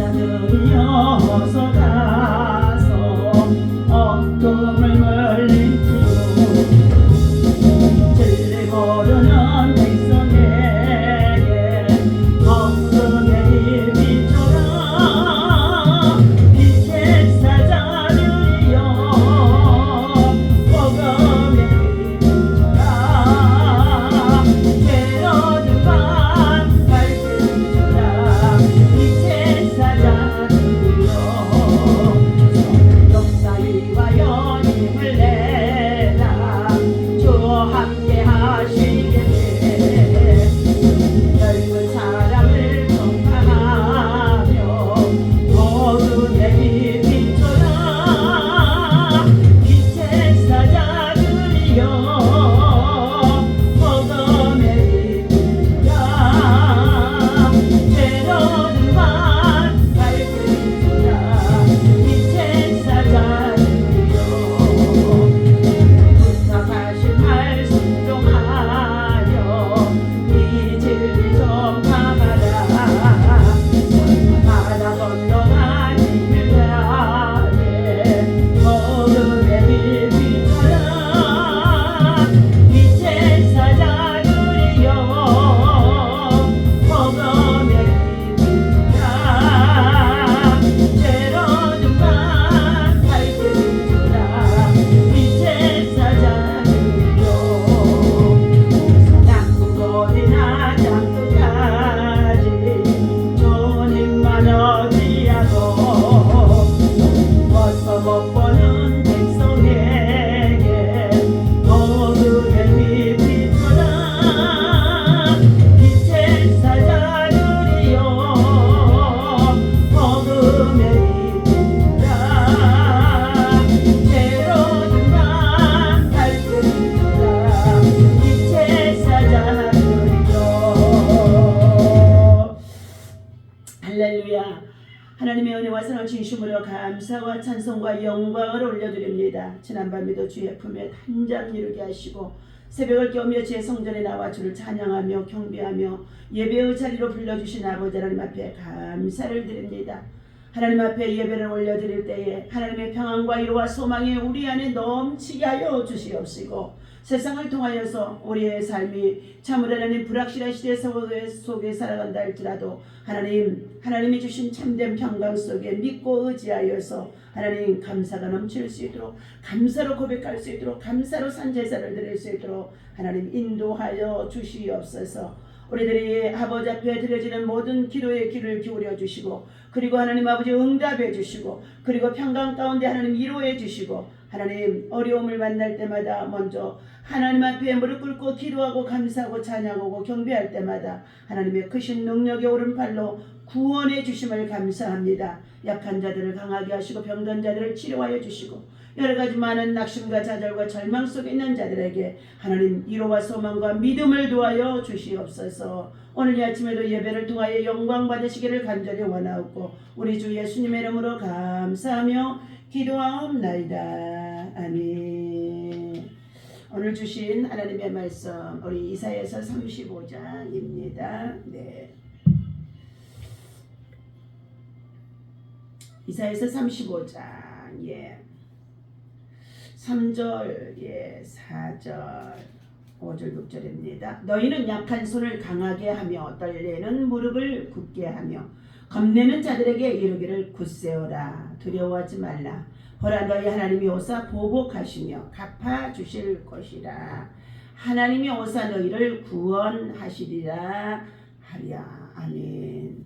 하늘이어서 가서 어둠을 멀리고 진리 모르는 백성에게 어둠의 빛처럼 빛의 사자들이여 복음의 빛처럼 괴로운 밤 밝은 주라 빛의 사자들이여 역사위와 연임을 내라 주 함께 하시겠네 넓은 사랑을 전파하며 어둠의 빛처럼 빛의 사자들이여 복음의 빛처럼 괴로운 밤 밝은 주라 빛의 사자들이여 부탁하신 말씀 종하여 이 진리 전파하라 바다 건너가 길을 가네 어둠의 빛처럼 빛의 사자들이여 복음의 빛처럼 괴로운 밤 밝은 주라 빛의 사자들이여 땅끝이나 땅끝까지 주님만 어디하고 벌써 못 보는 백성에게 어둠의 빛처럼 빛의 사자들이여 복음의 빛처럼 괴로운 밤 밝은 주라 빛의 사자들이여 할렐루야. 하나님의 은혜와 사랑을 진심으로 감사와 찬송과 영광을 올려드립니다. 지난밤에도 주의 품에 한잠 이루게 하시고 새벽을 깨우며 제 성전에 나와 주를 찬양하며 경배하며 예배의 자리로 불러주신 아버지 하나님 앞에 감사를 드립니다. 하나님 앞에 예배를 올려드릴 때에 하나님의 평안과 위로와 소망이 우리 안에 넘치게 하여 주시옵시고 세상을 통하여서 우리의 삶이 참으로 하나님 불확실한 시대 속에 살아간다 할지라도 하나님이 주신 참된 평강 속에 믿고 의지하여서 하나님 감사가 넘칠 수 있도록 감사로 고백할 수 있도록 감사로 산제사를 드릴 수 있도록 하나님 인도하여 주시옵소서. 우리들이 아버지 앞에 드려지는 모든 기도의 귀를 기울여 주시고 그리고 하나님 아버지 응답해 주시고 그리고 평강 가운데 하나님 위로해 주시고 하나님 어려움을 만날 때마다 먼저 하나님 앞에 무릎 꿇고 기도하고 감사하고 찬양하고 경배할 때마다 하나님의 크신 능력의 오른팔로 구원해 주심을 감사합니다. 약한 자들을 강하게 하시고 병든 자들을 치료하여 주시고 여러가지 많은 낙심과 좌절과 절망 속에 있는 자들에게 하나님 위로와 소망과 믿음을 도하여 주시옵소서. 오늘 이 아침에도 예배를 통하여 영광 받으시기를 간절히 원하옵고 우리 주 예수님의 이름으로 감사하며 기도하옵나이다. 아멘. 오늘 주신 하나님의 말씀 우리 이사야서 35장입니다. 네. 이사야서 35장 3절 4절 5절 6절입니다. 너희는 약한 손을 강하게 하며 떨리는 무릎을 굳게 하며 겁내는 자들에게 이르기를 굳세어라 두려워하지 말라 보라 너희 하나님이 오사 보복하시며 갚아주실 것이라 하나님이 오사 너희를 구원하시리라 하랴. 아멘.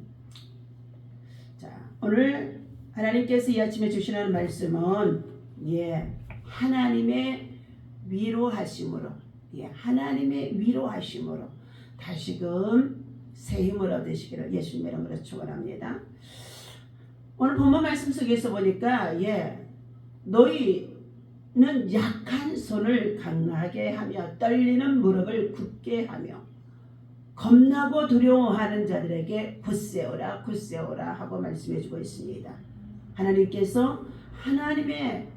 자, 오늘 하나님께서 이 아침에 주시는 말씀은 하나님의 위로하심으로 하나님의 위로하심으로 다시금 새 힘을 얻으시기를 예수님의 이름으로 축원합니다. 오늘 본문 말씀 속에서 보니까 너희는 약한 손을 강하게 하며 떨리는 무릎을 굳게 하며 겁나고 두려워하는 자들에게 굳세어라 굳세어라 하고 말씀해주고 있습니다. 하나님께서 하나님의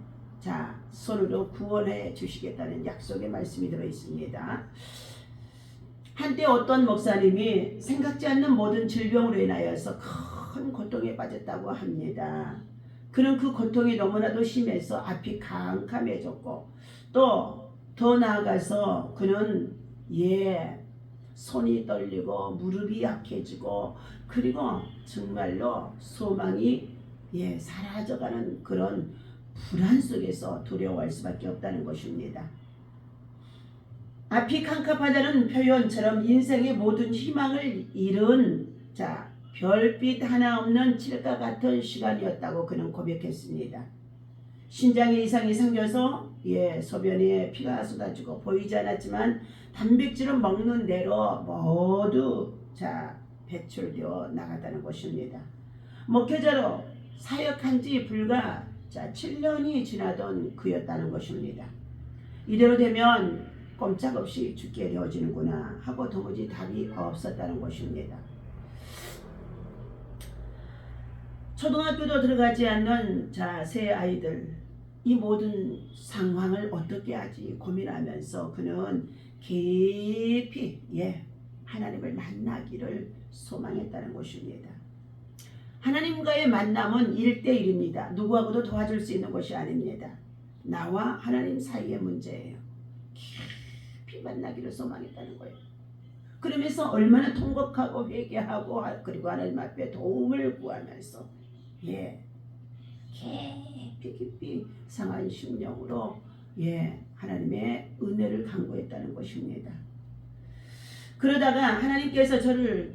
손으로 구원해 주시겠다는 약속의 말씀이 들어있습니다. 한때 어떤 목사님이 생각지 않는 모든 질병으로 인하여서 큰 고통에 빠졌다고 합니다. 그는 그 고통이 너무나도 심해서 앞이 캄캄해졌고 또 더 나아가서 그는 손이 떨리고 무릎이 약해지고 그리고 정말로 소망이 사라져가는 그런 불안 속에서 두려워할 수밖에 없다는 것입니다. 앞이 캄캄하다는 표현처럼 인생의 모든 희망을 잃은 별빛 하나 없는 칠과 같은 시간이었다고 그는 고백했습니다. 신장에 이상이 생겨서 소변에 피가 쏟아지고 보이지 않았지만 단백질을 먹는 대로 모두 배출되어 나갔다는 것입니다. 목회자로 사역한 지 불과 7년이 지나던 그였다는 것입니다. 이대로 되면 꼼짝없이 죽게 되어지는구나 하고 도무지 답이 없었다는 것입니다. 초등학교도 들어가지 않는 새 아이들, 이 모든 상황을 어떻게 하지 고민하면서 그는 깊이 하나님을 만나기를 소망했다는 것입니다. 하나님과의 만남은 1대1입니다. 누구하고도 도와줄 수 있는 것이 아닙니다. 나와 하나님 사이의 문제예요. 깊이 만나기를 소망했다는 거예요. 그러면서 얼마나 통곡하고 회개하고 그리고 하나님 앞에 도움을 구하면서 깊이 상한 심령으로 하나님의 은혜를 간구했다는 것입니다. 그러다가 하나님께서 저를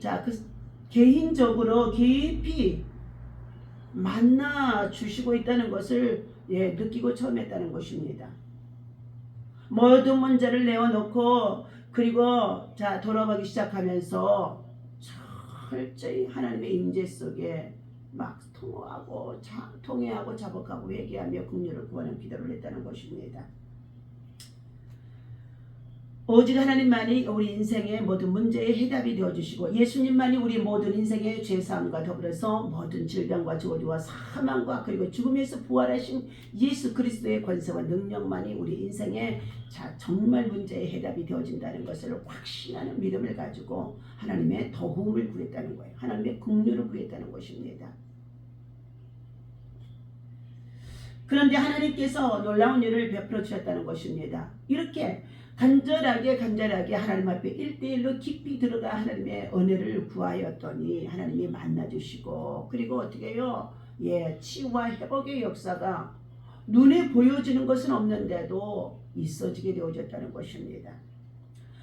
개인적으로 깊이 만나 주시고 있다는 것을 느끼고 처음 했다는 것입니다. 모든 문제를 내어놓고 그리고 돌아가기 시작하면서 철저히 하나님의 임재 속에 막 통회하고 자복하고 회개하며 긍휼을 구하는 기도를 했다는 것입니다. 오직 하나님만이 우리 인생의 모든 문제의 해답이 되어주시고 예수님만이 우리 모든 인생의 죄사함과 더불어서 모든 질병과 저주와 사망과 그리고 죽음에서 부활하신 예수 그리스도의 권세와 능력만이 우리 인생의 정말 문제의 해답이 되어진다는 것을 확신하는 믿음을 가지고 하나님의 도움을 구했다는 거예요. 하나님의 긍휼을 구했다는 것입니다. 그런데 하나님께서 놀라운 일을 베풀어 주셨다는 것입니다. 이렇게 간절하게 하나님 앞에 1대1로 깊이 들어가 하나님의 은혜를 구하였더니 하나님이 만나주시고 그리고 어떻게 해요? 치유와 회복의 역사가 눈에 보여지는 것은 없는데도 있어지게 되어졌다는 것입니다.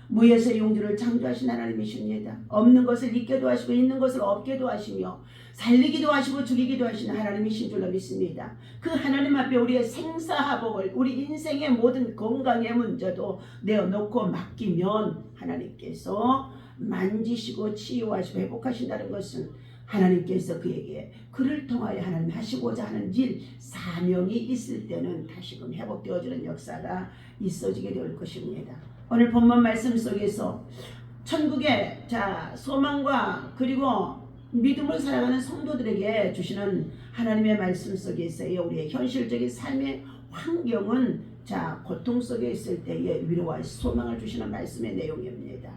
무에서 용주를 창조하신 하나님이십니다. 없는 것을 있게도 하시고 있는 것을 없게도 하시며 살리기도 하시고 죽이기도 하시는 하나님이신 줄로 믿습니다. 그 하나님 앞에 우리의 생사화복을 우리 인생의 모든 건강의 문제도 내어놓고 맡기면 하나님께서 만지시고 치유하시고 회복하신다는 것은 하나님께서 그에게 그를 통하여 하나님 하시고자 하는 일 사명이 있을 때는 다시금 회복되어지는 역사가 있어지게 될 것입니다. 오늘 본문 말씀 속에서 천국의 소망과 그리고 믿음을 살아가는 성도들에게 주시는 하나님의 말씀 속에 있어요. 우리의 현실적인 삶의 환경은 고통 속에 있을 때에 위로와 소망을 주시는 말씀의 내용입니다.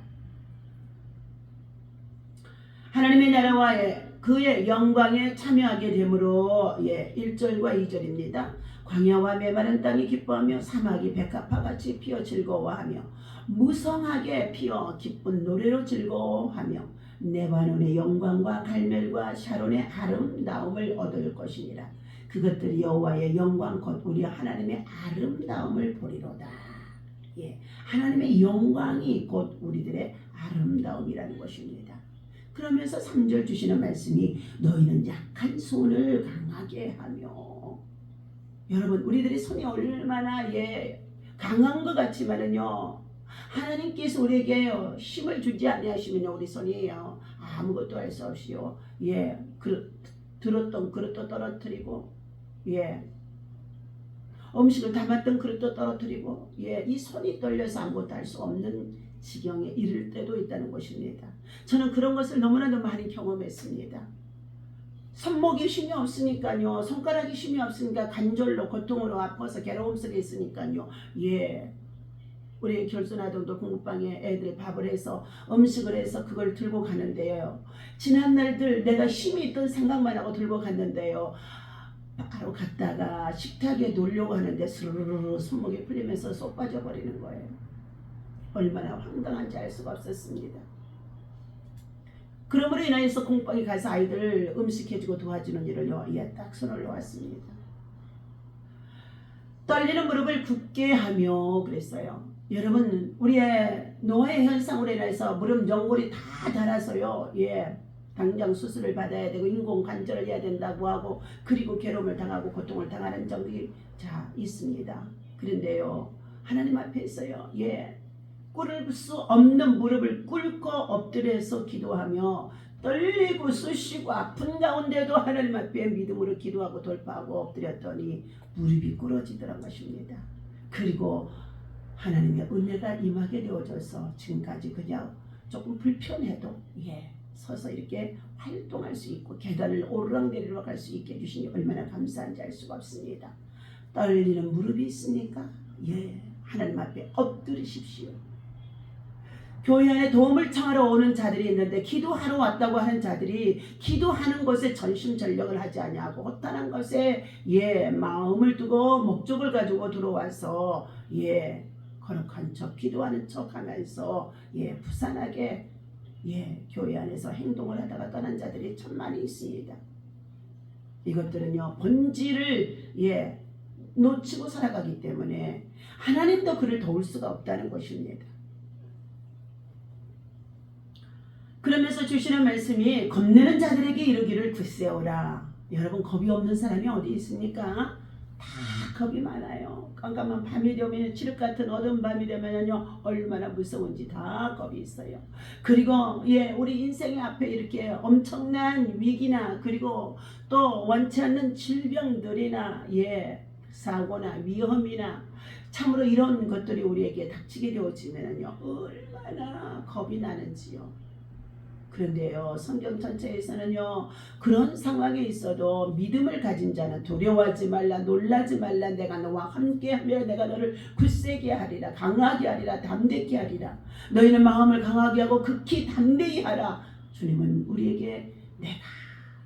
하나님의 나라와 그의 영광에 참여하게 되므로 1절과 2절입니다. 광야와 메마른 땅이 기뻐하며 사막이 백합화같이 피어 즐거워하며 무성하게 피어 기쁜 노래로 즐거워하며 레바논의 영광과 갈멜과 샤론의 아름다움을 얻을 것이니라. 그것들이 여호와의 영광 곧 우리 하나님의 아름다움을 보리로다. 하나님의 영광이 곧 우리들의 아름다움이라는 것입니다. 그러면서 3절 주시는 말씀이 너희는 약한 손을 강하게 하며 여러분 우리들의 손이 얼마나 강한 것 같지만은요 하나님께서 우리에게 힘을 주지 아니하시면요 우리 손이 아무것도 할 수 없이요 들었던 그릇도 떨어뜨리고 음식을 담았던 그릇도 떨어뜨리고 이 손이 떨려서 아무것도 할 수 없는 지경에 이를 때도 있다는 것입니다. 저는 그런 것을 너무나도 많이 경험했습니다. 손목이 힘이 없으니까요 손가락이 힘이 없으니까 관절로 고통으로 아파서 괴로움 속에 있으니까요 우리 결손아동도 공부방에 애들 밥을 해서 음식을 해서 그걸 들고 가는데요. 지난 날들 내가 힘이 있던 생각만 하고 들고 갔는데요. 바로 갔다가 식탁에 놓으려고 하는데 스르르르 손목이 풀리면서 쏙 빠져버리는 거예요. 얼마나 황당한지 알 수가 없었습니다. 그러므로 인하여서 공방에 가서 아이들 음식해주고 도와주는 일을 딱 손을 놓았습니다. 떨리는 무릎을 굳게 하며 그랬어요. 여러분, 우리의 노화의 현상으로 인해서 무릎 연골이 다 닳아서요. 당장 수술을 받아야 되고 인공관절을 해야 된다고 하고 그리고 괴로움을 당하고 고통을 당하는 적이 있습니다. 그런데요, 하나님 앞에서요, 꿇을 수 없는 무릎을 꿇고 엎드려서 기도하며 떨리고 쑤시고 아픈 가운데도 하나님 앞에 믿음으로 기도하고 돌파하고 엎드렸더니 무릎이 꿇어지더란 것입니다. 그리고 하나님의 은혜가 임하게 되어져서 지금까지 그냥 조금 불편해도 서서 이렇게 활동할 수 있고 계단을 오르락내리락 할 수 있게 해주시니 얼마나 감사한지 알 수가 없습니다. 떨리는 무릎이 있으니까 하나님 앞에 엎드리십시오. 교회 안에 도움을 청하러 오는 자들이 있는데 기도하러 왔다고 하는 자들이 기도하는 것에 전심전력을 하지 아니하고 허탄한 것에 마음을 두고 목적을 가지고 들어와서 거룩한 척 기도하는 척 하면서 부산하게 교회 안에서 행동을 하다가 떠난 자들이 참 많이 있습니다. 이것들은요 본질을 놓치고 살아가기 때문에 하나님도 그를 도울 수가 없다는 것입니다. 그러면서 주시는 말씀이 겁내는 자들에게 이르기를 굳세어라. 여러분, 겁이 없는 사람이 어디 있습니까? 다 겁이 많아요. 깜깜한 밤이 되면 칠흑 같은 어두운 밤이 되면요 얼마나 무서운지 다 겁이 있어요. 그리고 우리 인생의 앞에 이렇게 엄청난 위기나 그리고 또 원치 않는 질병들이나 사고나 위험이나 참으로 이런 것들이 우리에게 닥치게 되어지면요 얼마나 겁이 나는지요. 그런데요 성경 전체에서는요 그런 상황에 있어도 믿음을 가진 자는 두려워하지 말라 놀라지 말라 내가 너와 함께하며 내가 너를 굳세게 하리라 강하게 하리라 담대케 하리라 너희는 마음을 강하게 하고 극히 담대히 하라. 주님은 우리에게 내가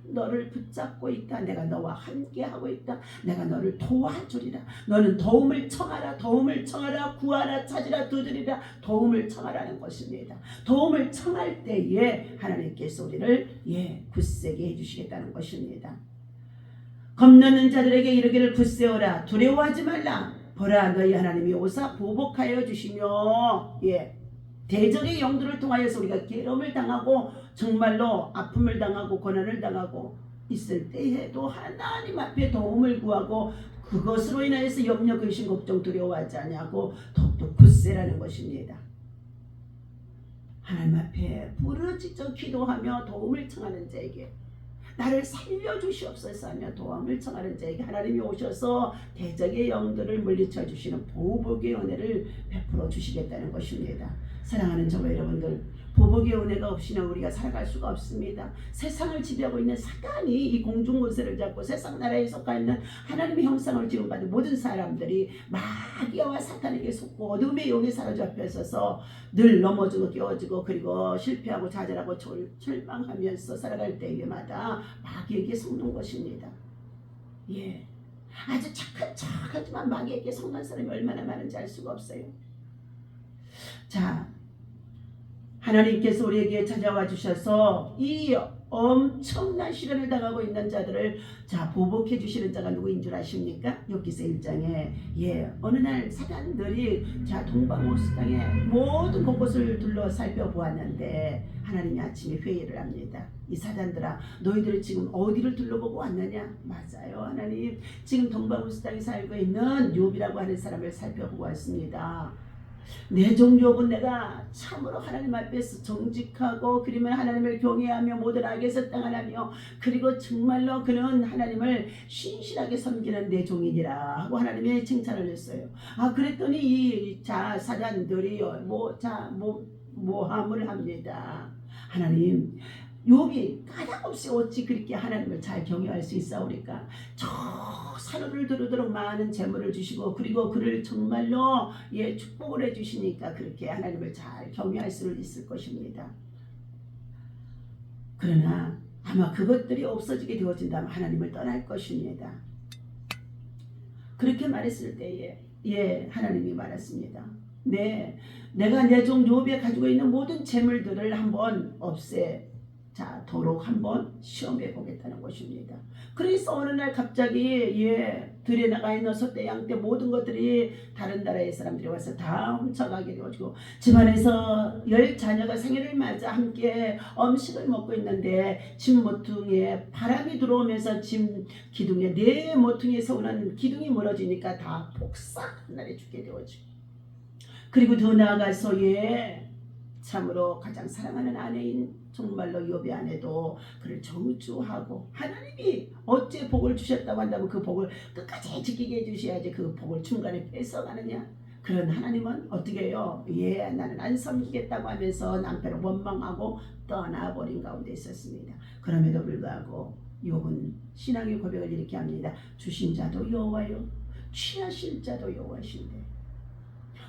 너를 붙잡고 있다. 내가 너와 함께하고 있다. 내가 너를 도와주리라. 너는 도움을 청하라. 도움을 청하라. 구하라. 찾으라. 두드리라. 도움을 청하라는 것입니다. 도움을 청할 때에 하나님께서 우리를 굳세게 해주시겠다는 것입니다. 겁나는 자들에게 이르기를 굳세어라. 두려워하지 말라. 보라 너희 하나님이 오사 보복하여 주시며 대적의 영들을 통하여서 우리가 괴로움을 당하고 정말로 아픔을 당하고 고난을 당하고 있을 때에도 하나님 앞에 도움을 구하고 그것으로 인하여서 염려 근심 걱정 두려워하지 아니하고 더욱더 굳세라는 것입니다. 하나님 앞에 부르짖어 기도하며 도움을 청하는 자에게 나를 살려주시옵소서 하며 도움을 청하는 자에게 하나님이 오셔서 대적의 영들을 물리쳐 주시는 보복의 은혜를 베풀어 주시겠다는 것입니다. 사랑하는 저와 여러분들, 보복의 은혜가 없이는 우리가 살아갈 수가 없습니다. 세상을 지배하고 있는 사단이 이 공중 권세를 잡고 세상 나라에 속하 있는 하나님의 형상을 지음받은 모든 사람들이 마귀와 사탄에게 속고 어둠의 용에 사로잡혀 있어서 늘 넘어지고 깨어지고 그리고 실패하고 좌절하고 절망하면서 살아갈 때마다 마귀에게 속는 것입니다. 아주 착한 척하지만 마귀에게 속는 사람이 얼마나 많은지 알 수가 없어요. 자, 하나님께서 우리에게 찾아와 주셔서 이 엄청난 시련을 당하고 있는 자들을 보복해 주시는 자가 누구인 줄 아십니까? 욥기서 1장에 어느 날 사단들이 동방호수 땅에 모든 곳곳을 둘러 살펴보았는데 하나님이 아침에 회의를 합니다. 이 사단들아 너희들이 지금 어디를 둘러보고 왔느냐? 맞아요, 하나님. 지금 동방호수 땅에 살고 있는 욥이라고 하는 사람을 살펴보고 왔습니다. 내 종 욥은 내가 참으로 하나님 앞에서 정직하고 그러면 하나님을 경외하며 모든 악에서 떠나며 그리고 정말로 그는 하나님을 신실하게 섬기는 내 종이니라 하고 하나님의 칭찬을 했어요. 그랬더니 이 사단들이 모함을 합니다. 하나님, 욥이 까닭없이 어찌 그렇게 하나님을 잘 경외할 수 있사오리까? 저 산후를 두르도록 많은 재물을 주시고 그리고 그를 정말로 축복을 해주시니까 그렇게 하나님을 잘 경외할 수 있을 것입니다. 그러나 아마 그것들이 없어지게 되어진다면 하나님을 떠날 것입니다. 그렇게 말했을 때에 하나님이 말했습니다. 네, 내가 내 종 욥이 가지고 있는 모든 재물들을 한번 도록 한번 시험해 보겠다는 것입니다. 그래서 어느 날 갑자기 들에 나가 있는 소떼 양떼 모든 것들이 다른 나라의 사람들이 와서 다 훔쳐가게 되어지고 집안에서 10 자녀가 생일을 맞아 함께 음식을 먹고 있는데 집 모퉁이에 바람이 들어오면서 집 기둥에 네 모퉁이에서 오는 기둥이 무너지니까 다 폭삭 한 날에 죽게 되어지고 그리고 더 나아가서 참으로 가장 사랑하는 아내인 정말로 욥의 아내도 그를 저주하고 하나님이 어째 복을 주셨다고 한다면 그 복을 끝까지 지키게 해주셔야지 그 복을 중간에 뺏어가느냐. 그런 하나님은 어떻게 해요? 나는 안 섬기겠다고 하면서 남편을 원망하고 떠나버린 가운데 있었습니다. 그럼에도 불구하고 욥은 신앙의 고백을 이렇게 합니다. 주신 자도 여호와요 취하실 자도 여호와신데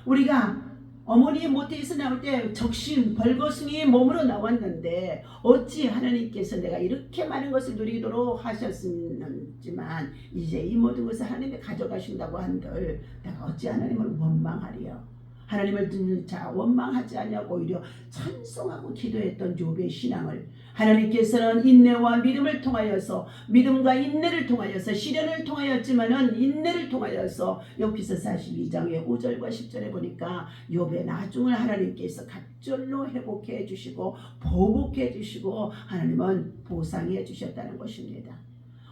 우리가 어머니의 모태에서 나올 때 적신 벌거숭이의 몸으로 나왔는데 어찌 하나님께서 내가 이렇게 많은 것을 누리도록 하셨는지만 이제 이 모든 것을 하나님이 가져가신다고 한들 내가 어찌 하나님을 원망하리요. 하나님을 듣는 자 원망하지 않냐고 오히려 찬송하고 기도했던 욥의 신앙을 하나님께서는 인내와 믿음을 통하여서 믿음과 인내를 통하여서 시련을 통하였지만은 인내를 통하여서 욥기서 42장의 5절과 10절에 보니까 욥의 나중을 하나님께서 갑절로 회복해 주시고 보복해 주시고 하나님은 보상해 주셨다는 것입니다.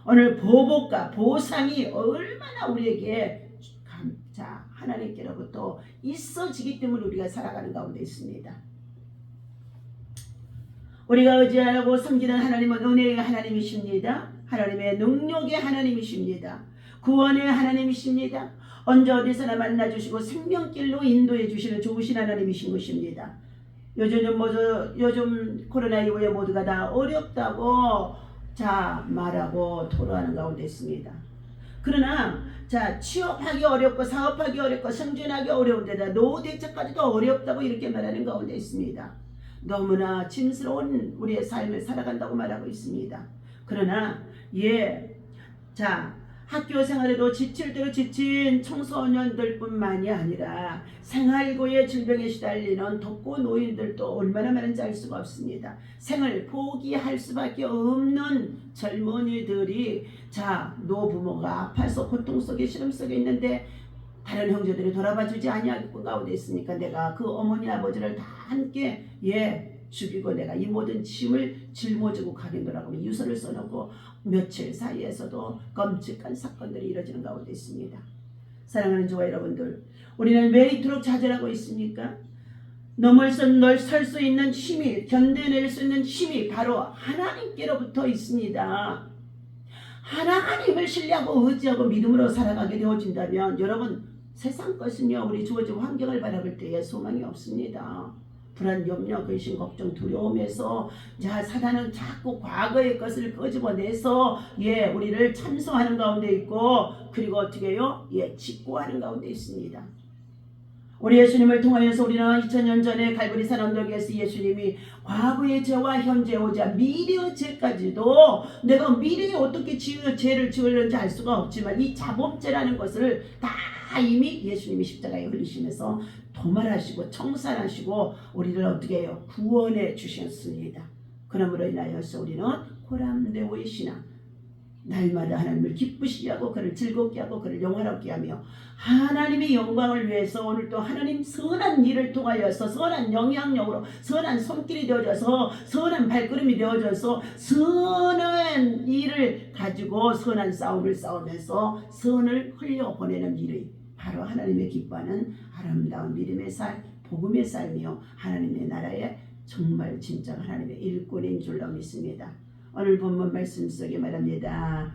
오늘 보복과 보상이 얼마나 우리에게 하나님께로부터 있어지기 때문에 우리가 살아가는 가운데 있습니다. 우리가 의지하고 섬기는 하나님은 은혜의 하나님이십니다. 하나님의 능력의 하나님이십니다. 구원의 하나님이십니다. 언제 어디서나 만나주시고 생명길로 인도해 주시는 좋으신 하나님이신 것입니다. 요즘 코로나 이후에 모두가 다 어렵다고 말하고 토로하는 가운데 있습니다. 그러나 취업하기 어렵고 사업하기 어렵고 생존하기 어려운데다 노후 대책까지도 어렵다고 이렇게 말하는 가운데 있습니다. 너무나 짐스러운 우리의 삶을 살아간다고 말하고 있습니다. 그러나 학교 생활에도 지칠 대로 지친 청소년들 뿐만이 아니라 생활고의 질병에 시달리는 독거 노인들도 얼마나 많은지 알 수가 없습니다. 생을 포기할 수밖에 없는 젊은이들이 노부모가 아파서 고통 속에 시름 속에 있는데 다른 형제들이 돌아봐주지 아니하고 가운데 있으니까 내가 그 어머니 아버지를 다 함께 죽이고 내가 이 모든 짐을 짊어지고 가겠노라고 유서를 써놓고 며칠 사이에서도 끔찍한 사건들이 이뤄지는 가운데 있습니다. 사랑하는 저와 여러분들, 우리는 왜 이토록 좌절하고 있습니까? 설 수 있는 힘이, 견뎌낼 수 있는 힘이 바로 하나님께로부터 있습니다. 하나님을 신뢰하고 의지하고 믿음으로 살아가게 되어진다면 여러분, 세상 것은요 우리 주어진 환경을 바라볼 때에 소망이 없습니다. 불안, 염려, 근심, 걱정, 두려움에서 사단은 자꾸 과거의 것을 끄집어내서 우리를 참소하는 가운데 있고 그리고 어떻게 해요? 직고하는 가운데 있습니다. 우리 예수님을 통하여서 우리는 2000년 전에 갈보리산 언덕에서 예수님이 과거의 죄와 현재의 죄, 미래의 죄까지도 내가 미래에 어떻게 죄를 지을는지 알 수가 없지만 이 자범죄라는 것을 다 이미 예수님이 십자가에 흘리시면서 도말하시고 청산하시고 우리를 어떻게 해요? 구원해 주셨습니다. 그러므로 인하여서 우리는 고람되오의 신앙, 날마다 하나님을 기쁘시게 하고 그를 즐겁게 하고 그를 영화롭게 하며 하나님의 영광을 위해서 오늘도 하나님 선한 일을 통하여서 선한 영향력으로 선한 손길이 되어져서 선한 발걸음이 되어져서 선한 일을 가지고 선한 싸움을 싸우면서 선을 흘려보내는 일이 바로 하나님의 기뻐하는 아름다운 믿음의 삶, 복음의 삶이요 하나님의 나라의 정말 진짜 하나님의 일꾼인 줄로 믿습니다. 오늘 본문 말씀 속에 말합니다.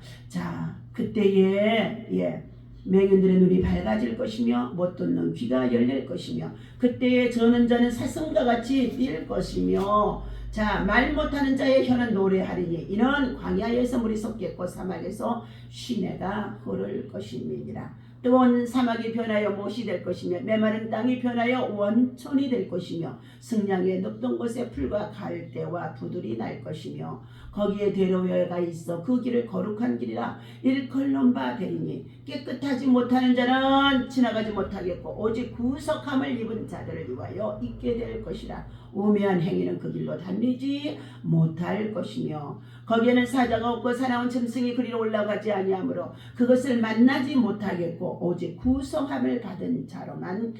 그때에 맹인들의 눈이 밝아질 것이며 못 듣는 귀가 열릴 것이며 그때에 저는 자는 사슴과 같이 뛸 것이며 자, 말 못하는 자의 혀는 노래하리니 이는 광야에서 물이 섞였고 사막에서 시내가 흐를 것임이니라. 뜨거운 사막이 변하여 못이 될 것이며 메마른 땅이 변하여 원촌이 될 것이며 승량의 높던 곳에 풀과 갈대와 부들이 날 것이며 거기에 대로가 있어 그 길을 거룩한 길이라 일컬는 바 되리니 깨끗하지 못하는 자는 지나가지 못하겠고 오직 구속함을 입은 자들을 위하여 있게 될 것이라. 우매한 행위는 그 길로 달리지 못할 것이며 거기에는 사자가 없고 사나운 짐승이 그리로 올라가지 아니하므로 그것을 만나지 못하겠고 오직 구속함을 받은 자로만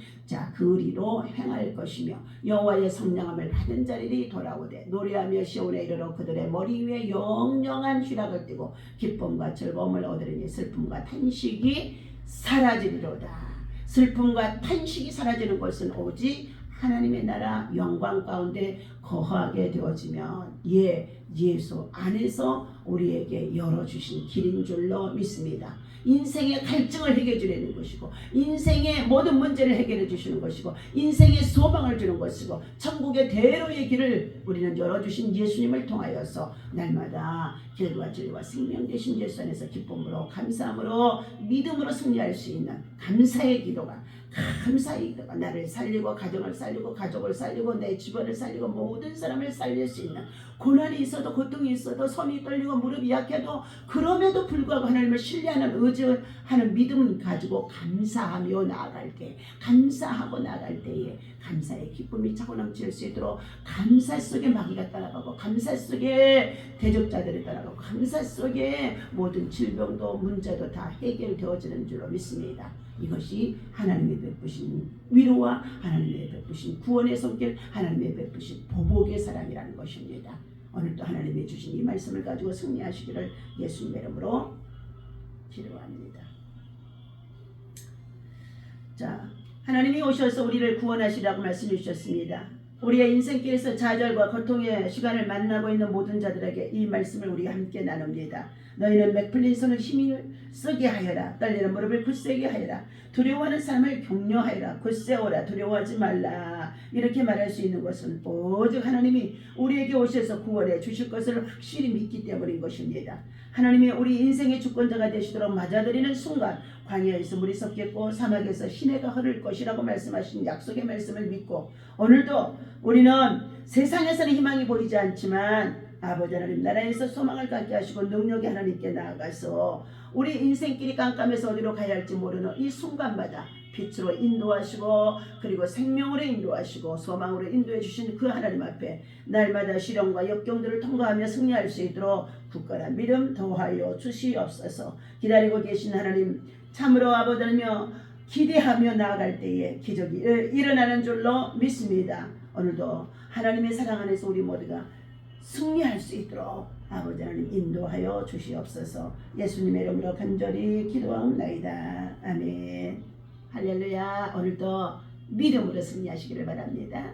그리로 행할 것이며 여호와의 성령함을 받은 자들이 돌아오되 노래하며 시온에 이르러 그들의 머리 위에 영영한 휘락을 띠고 기쁨과 즐거움을 얻으리니 슬픔과 탄식이 사라지리로다. 슬픔과 탄식이 사라지는 것은 오직 하나님의 나라 영광 가운데 거하게 되어지면 예수 안에서 우리에게 열어주신 길인 줄로 믿습니다. 인생의 갈증을 해결해 주려는 것이고 인생의 모든 문제를 해결해 주시는 것이고 인생의 소망을 주는 것이고 천국의 대로의 길을 우리는 열어주신 예수님을 통하여서 날마다 길과 진리와 생명 되신 예수 안에서 기쁨으로 감사함으로 믿음으로 승리할 수 있는 감사의 기도가 나를 살리고 가정을 살리고 가족을 살리고 내 주변을 살리고 모든 사람을 살릴 수 있는 고난이 있어도 고통이 있어도 손이 떨리고 무릎이 약해도 그럼에도 불구하고 하나님을 신뢰하는 의지하는 믿음을 가지고 감사하며 나아갈 때 감사하고 나아갈 때에 감사의 기쁨이 차고 넘칠 수 있도록 감사 속에 마귀가 따라가고 감사 속에 대적자들이 따라가고 감사 속에 모든 질병도 문제도 다 해결되어지는 줄로 믿습니다. 이것이 하나님의 베푸신 위로와 하나님의 베푸신 구원의 손길 하나님의 베푸신 보복의 사랑이라는 것입니다. 오늘도 하나님이 주신 이 말씀을 가지고 승리하시기를 예수님의 이름으로 기도합니다. 자, 하나님이 오셔서 우리를 구원하시라고 말씀해 주셨습니다. 우리의 인생길에서 좌절과 고통의 시간을 만나고 있는 모든 자들에게 이 말씀을 우리가 함께 나눕니다. 너희는 맥풀린 손을 힘이 쓰게 하여라. 떨리는 무릎을 굳세게 하여라. 두려워하는 사람을 격려하여라. 굳세어라. 두려워하지 말라. 이렇게 말할 수 있는 것은 오직 하나님이 우리에게 오셔서 구원해 주실 것을 확실히 믿기 때문인 것입니다. 하나님이 우리 인생의 주권자가 되시도록 맞아들이는 순간 광야에서 물이 섞였고 사막에서 시내가 흐를 것이라고 말씀하신 약속의 말씀을 믿고 오늘도 우리는 세상에서는 희망이 보이지 않지만 아버지 하나님 나라에서 소망을 갖게 하시고 능력이 하나님께 나아가서 우리 인생길이 깜깜해서 어디로 가야 할지 모르는 이 순간마다 빛으로 인도하시고 그리고 생명으로 인도하시고 소망으로 인도해 주신 그 하나님 앞에 날마다 시련과 역경들을 통과하며 승리할 수 있도록 굳건한 믿음 더하여 주시옵소서. 기다리고 계신 하나님 참으로 아버지 하나님 기대하며 나아갈 때에 기적이 일어나는 줄로 믿습니다. 오늘도 하나님의 사랑 안에서 우리 모두가 승리할 수 있도록 아버지 하나님 인도하여 주시옵소서. 예수님의 이름으로 간절히 기도하옵나이다. 아멘. 할렐루야. 오늘도 믿음으로 승리하시기를 바랍니다.